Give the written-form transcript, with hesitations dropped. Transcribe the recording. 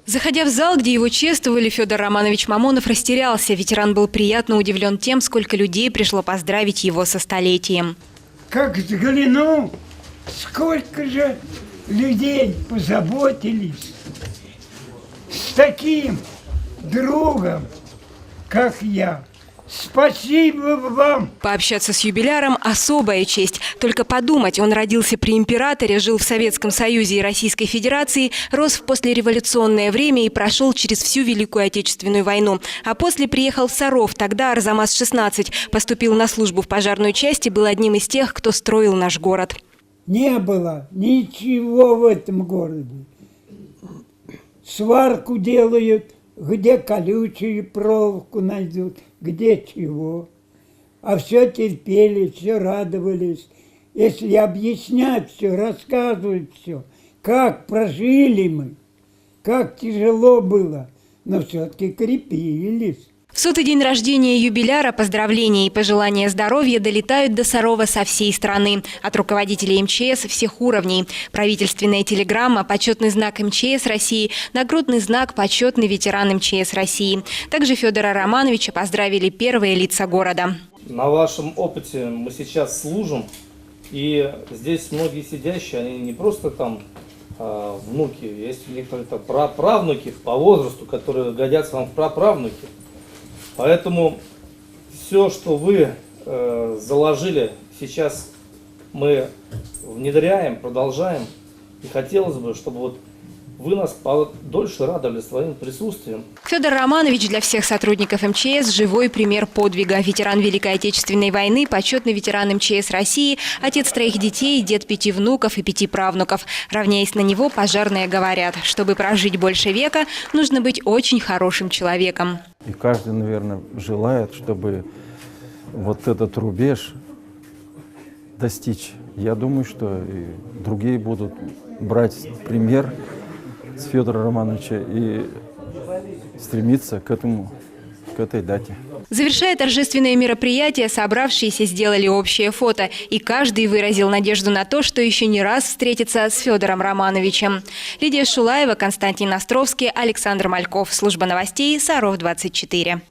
Заходя в зал, где его чествовали, Федор Романович Мамонов растерялся. Ветеран был приятно удивлен тем, сколько людей пришло поздравить его со столетием. Как взглянул, сколько же людей позаботились с таким другом, как я. Спасибо вам! Пообщаться с юбиляром – особая честь. Только подумать, он родился при императоре, жил в Советском Союзе и Российской Федерации, рос в послереволюционное время и прошел через всю Великую Отечественную войну. А после приехал в Саров, тогда Арзамас-16, поступил на службу в пожарную часть и был одним из тех, кто строил наш город. Не было ничего в этом городе. Сварку делают, где колючую проволоку найдут, где чего. А все терпели, все радовались. Если объяснять все, рассказывать все, как прожили мы, как тяжело было, но все-таки крепились. В 100-й день рождения юбиляра поздравления и пожелания здоровья долетают до Сарова со всей страны. От руководителей МЧС всех уровней. Правительственная телеграмма, почетный знак МЧС России, нагрудный знак почетный ветеран МЧС России. Также Федора Романовича поздравили первые лица города. На вашем опыте мы сейчас служим. И здесь многие сидящие, они не просто там внуки, есть некоторые праправнуки по возрасту, которые годятся вам в праправнуки. Поэтому все, что вы заложили, сейчас мы внедряем, продолжаем. И хотелось бы, чтобы вот вы нас подольше радовали своим присутствием. Федор Романович для всех сотрудников МЧС – живой пример подвига. Ветеран Великой Отечественной войны, почетный ветеран МЧС России, отец 3 детей, дед 5 внуков и 5 правнуков. Равняясь на него, пожарные говорят, чтобы прожить больше века, нужно быть очень хорошим человеком. И каждый, наверное, желает, чтобы вот этот рубеж достичь. Я думаю, что и другие будут брать пример с Федора Романовича и стремиться к этой дате. Завершая торжественное мероприятие, собравшиеся сделали общее фото. И каждый выразил надежду на то, что еще не раз встретится с Федором Романовичем. Лидия Шулаева, Константин Островский, Александр Мальков. Служба новостей Саров 24.